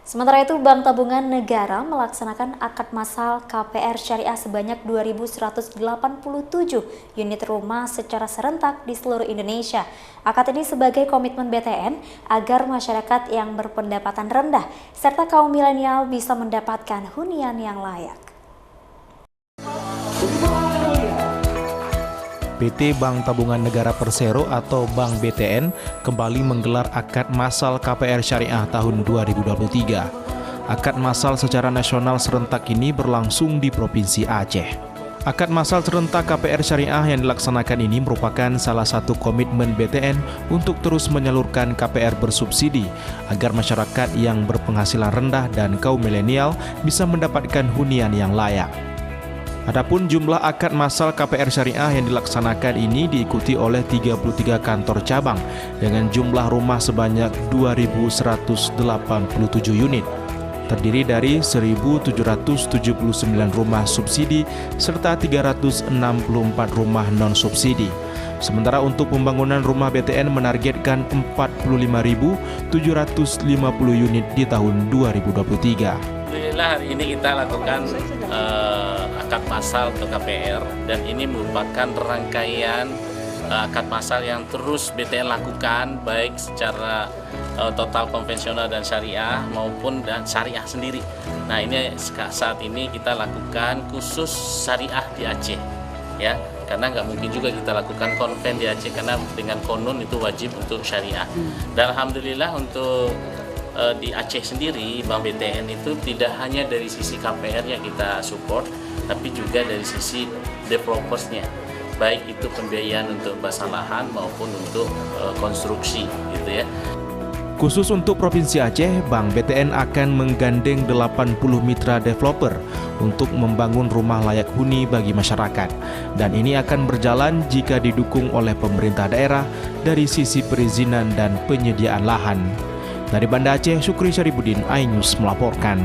Sementara itu, Bank Tabungan Negara melaksanakan akad massal KPR Syariah sebanyak 2.187 unit rumah secara serentak di seluruh Indonesia. Akad ini sebagai komitmen BTN agar masyarakat yang berpendapatan rendah serta kaum milenial bisa mendapatkan hunian yang layak. PT Bank Tabungan Negara Persero atau Bank BTN kembali menggelar akad massal KPR Syariah tahun 2023. Akad massal secara nasional serentak ini berlangsung di Provinsi Aceh. Akad massal serentak KPR Syariah yang dilaksanakan ini merupakan salah satu komitmen BTN untuk terus menyalurkan KPR bersubsidi agar masyarakat yang berpenghasilan rendah dan kaum milenial bisa mendapatkan hunian yang layak. Adapun jumlah akad massal KPR Syariah yang dilaksanakan ini diikuti oleh 33 kantor cabang dengan jumlah rumah sebanyak 2.187 unit, terdiri dari 1.779 rumah subsidi serta 364 rumah non-subsidi. Sementara untuk pembangunan rumah BTN menargetkan 45.750 unit di tahun 2023. Alhamdulillah hari ini kita lakukan akad massal ke KPR dan ini merupakan rangkaian akad massal yang terus BTN lakukan baik secara total konvensional dan syariah maupun dan syariah sendiri. Nah ini saat ini kita lakukan khusus syariah di Aceh ya, karena nggak mungkin juga kita lakukan konven di Aceh karena dengan konon itu wajib untuk syariah. Dan alhamdulillah untuk di Aceh sendiri, Bank BTN itu tidak hanya dari sisi KPR yang kita support, tapi juga dari sisi developersnya, baik itu pembiayaan untuk basah lahan maupun untuk konstruksi, gitu ya. Khusus untuk Provinsi Aceh, Bank BTN akan menggandeng 80 mitra developer untuk membangun rumah layak huni bagi masyarakat. Dan ini akan berjalan jika didukung oleh pemerintah daerah dari sisi perizinan dan penyediaan lahan. Dari Banda Aceh, Syukri Syaribudin, iNews melaporkan.